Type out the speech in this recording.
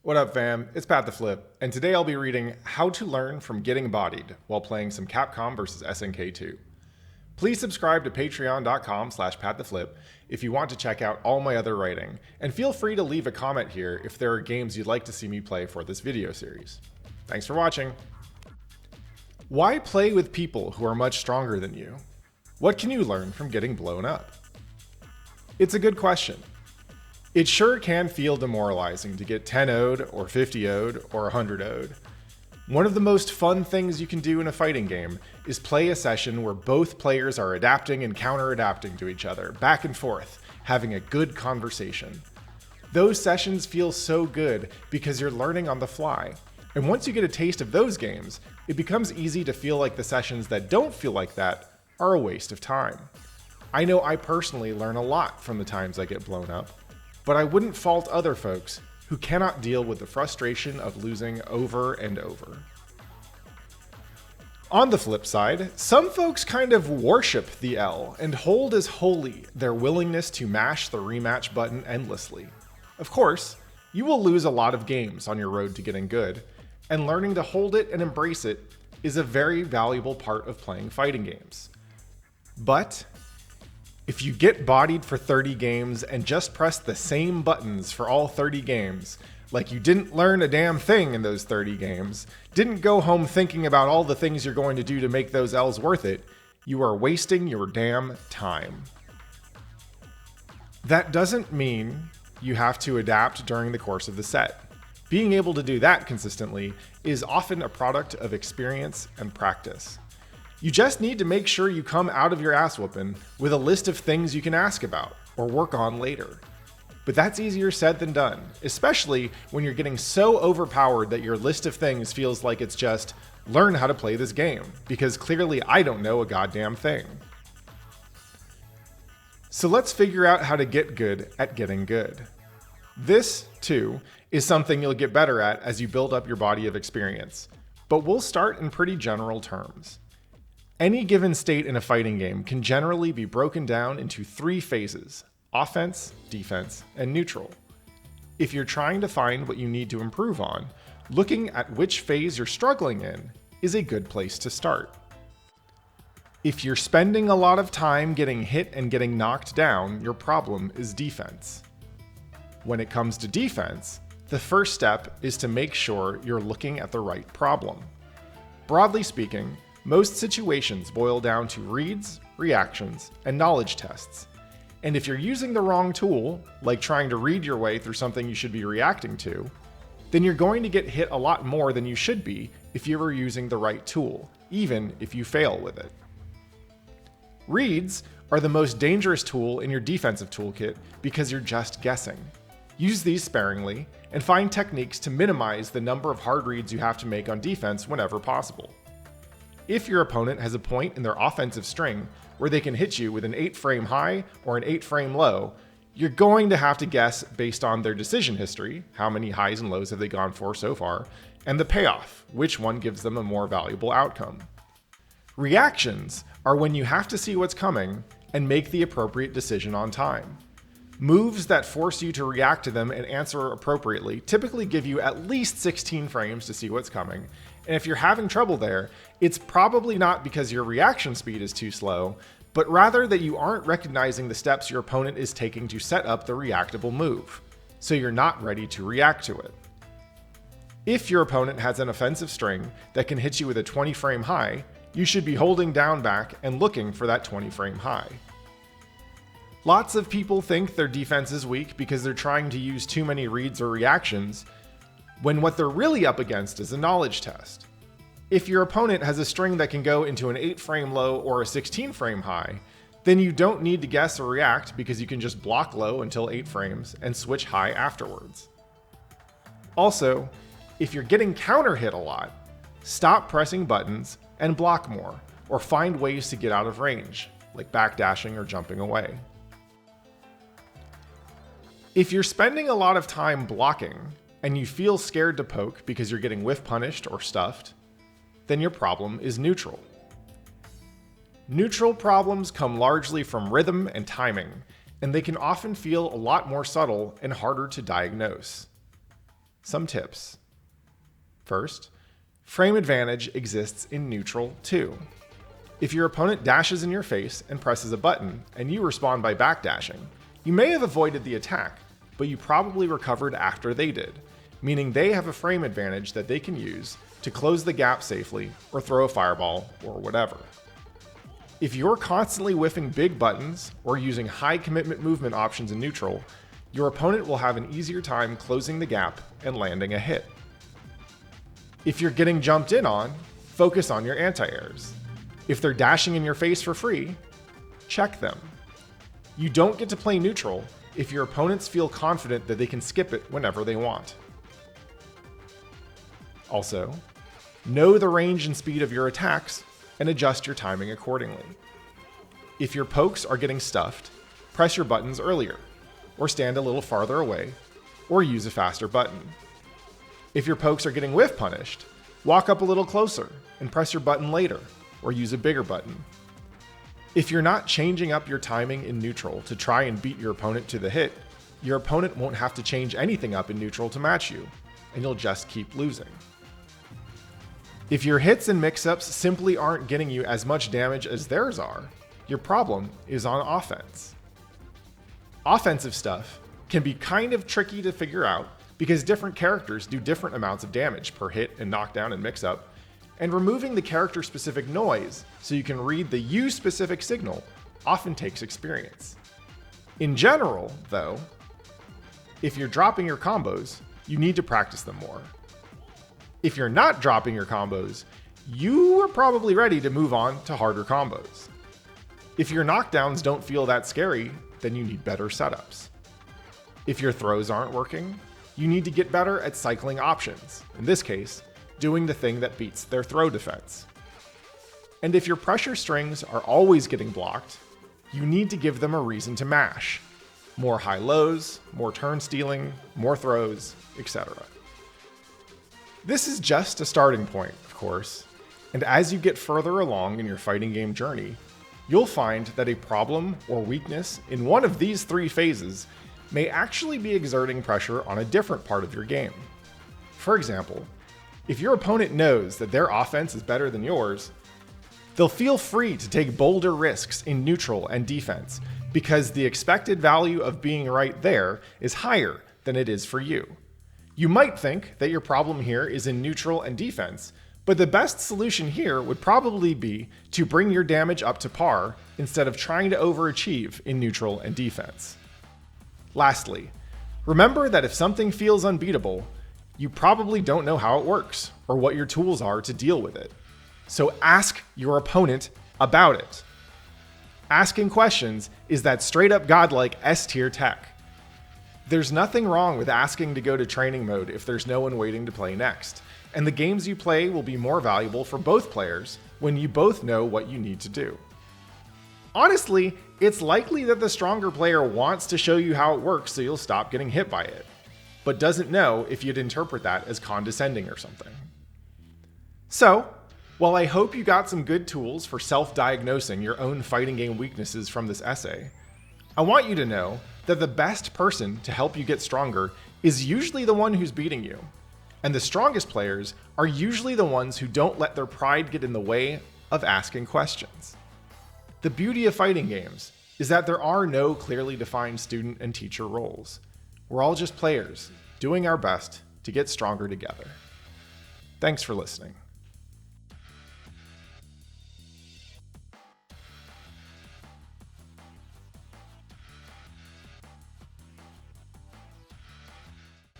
What up, fam? It's pattheflip, and today I'll be reading How to Learn from Getting Bodied while playing some Capcom vs SNK 2. Please subscribe to patreon.com/pattheflip if you want to check out all my other writing, and feel free to leave a comment here if there are games you'd like to see me play for this video series. Thanks for watching. Why play with people who are much stronger than you? What can you learn from getting blown up? It's a good question. It sure can feel demoralizing to get 10-0'd or 50-0'd or 100-0'd. One of the most fun things you can do in a fighting game is play a session where both players are adapting and counter-adapting to each other, back and forth, having a good conversation. Those sessions feel so good because you're learning on the fly. And once you get a taste of those games, it becomes easy to feel like the sessions that don't feel like that are a waste of time. I know I personally learn a lot from the times I get blown up, but I wouldn't fault other folks who cannot deal with the frustration of losing over and over. On the flip side, some folks kind of worship the L and hold as holy their willingness to mash the rematch button endlessly. Of course, you will lose a lot of games on your road to getting good, and learning to hold it and embrace it is a very valuable part of playing fighting games. But if you get bodied for 30 games and just press the same buttons for all 30 games, like you didn't learn a damn thing in those 30 games, didn't go home thinking about all the things you're going to do to make those L's worth it, you are wasting your damn time. That doesn't mean you have to adapt during the course of the set. Being able to do that consistently is often a product of experience and practice. You just need to make sure you come out of your ass whooping with a list of things you can ask about or work on later. But that's easier said than done, especially when you're getting so overpowered that your list of things feels like it's just learn how to play this game, because clearly I don't know a goddamn thing. So let's figure out how to get good at getting good. This, too, is something you'll get better at as you build up your body of experience, but we'll start in pretty general terms. Any given state in a fighting game can generally be broken down into 3 phases: offense, defense, and neutral. If you're trying to find what you need to improve on, looking at which phase you're struggling in is a good place to start. If you're spending a lot of time getting hit and getting knocked down, your problem is defense. When it comes to defense, the first step is to make sure you're looking at the right problem. Broadly speaking, most situations boil down to reads, reactions, and knowledge tests. And if you're using the wrong tool, like trying to read your way through something you should be reacting to, then you're going to get hit a lot more than you should be if you were using the right tool, even if you fail with it. Reads are the most dangerous tool in your defensive toolkit because you're just guessing. Use these sparingly and find techniques to minimize the number of hard reads you have to make on defense whenever possible. If your opponent has a point in their offensive string where they can hit you with an 8-frame high or an 8-frame low, you're going to have to guess based on their decision history, how many highs and lows have they gone for so far, and the payoff, which one gives them a more valuable outcome. Reactions are when you have to see what's coming and make the appropriate decision on time. Moves that force you to react to them and answer appropriately typically give you at least 16 frames to see what's coming, and if you're having trouble there, it's probably not because your reaction speed is too slow, but rather that you aren't recognizing the steps your opponent is taking to set up the reactable move, so you're not ready to react to it. If your opponent has an offensive string that can hit you with a 20-frame high, you should be holding down back and looking for that 20-frame high. Lots of people think their defense is weak because they're trying to use too many reads or reactions, when what they're really up against is a knowledge test. If your opponent has a string that can go into an 8-frame low or a 16-frame high, then you don't need to guess or react because you can just block low until 8 frames and switch high afterwards. Also, if you're getting counter hit a lot, stop pressing buttons and block more, or find ways to get out of range, like backdashing or jumping away. If you're spending a lot of time blocking and you feel scared to poke because you're getting whiff punished or stuffed, then your problem is neutral. Neutral problems come largely from rhythm and timing, and they can often feel a lot more subtle and harder to diagnose. some tips. First, frame advantage exists in neutral too. If your opponent dashes in your face and presses a button, and you respond by backdashing, you may have avoided the attack, but you probably recovered after they did, meaning they have a frame advantage that they can use to close the gap safely or throw a fireball or whatever. If you're constantly whiffing big buttons or using high commitment movement options in neutral, your opponent will have an easier time closing the gap and landing a hit. If you're getting jumped in on, focus on your anti-airs. If they're dashing in your face for free, check them. You don't get to play neutral if your opponents feel confident that they can skip it whenever they want. Also, know the range and speed of your attacks and adjust your timing accordingly. If your pokes are getting stuffed, press your buttons earlier, or stand a little farther away, or use a faster button. If your pokes are getting whiff punished, walk up a little closer and press your button later, or use a bigger button. If you're not changing up your timing in neutral to try and beat your opponent to the hit, your opponent won't have to change anything up in neutral to match you, and you'll just keep losing. If your hits and mix-ups simply aren't getting you as much damage as theirs are, your problem is on offense. Offensive stuff can be kind of tricky to figure out because different characters do different amounts of damage per hit and knockdown and mix-up, and removing the character-specific noise so you can read the you-specific signal often takes experience. In general, though, if you're dropping your combos, you need to practice them more. If you're not dropping your combos, you are probably ready to move on to harder combos. If your knockdowns don't feel that scary, then you need better setups. If your throws aren't working, you need to get better at cycling options, in this case, doing the thing that beats their throw defense. And if your pressure strings are always getting blocked, you need to give them a reason to mash. More high-lows, more turn stealing, more throws, etc. This is just a starting point, of course, and as you get further along in your fighting game journey, you'll find that a problem or weakness in one of these three phases may actually be exerting pressure on a different part of your game. For example, if your opponent knows that their offense is better than yours, they'll feel free to take bolder risks in neutral and defense because the expected value of being right there is higher than it is for you. You might think that your problem here is in neutral and defense, but the best solution here would probably be to bring your damage up to par instead of trying to overachieve in neutral and defense. Lastly, remember that if something feels unbeatable, you probably don't know how it works or what your tools are to deal with it. So ask your opponent about it. Asking questions is that straight up godlike S-tier tech. There's nothing wrong with asking to go to training mode if there's no one waiting to play next, and the games you play will be more valuable for both players when you both know what you need to do. Honestly, it's likely that the stronger player wants to show you how it works so you'll stop getting hit by it, but doesn't know if you'd interpret that as condescending or something. So, while I hope you got some good tools for self-diagnosing your own fighting game weaknesses from this essay, I want you to know that the best person to help you get stronger is usually the one who's beating you, and the strongest players are usually the ones who don't let their pride get in the way of asking questions. The beauty of fighting games is that there are no clearly defined student and teacher roles. We're all just players, doing our best to get stronger together. Thanks for listening.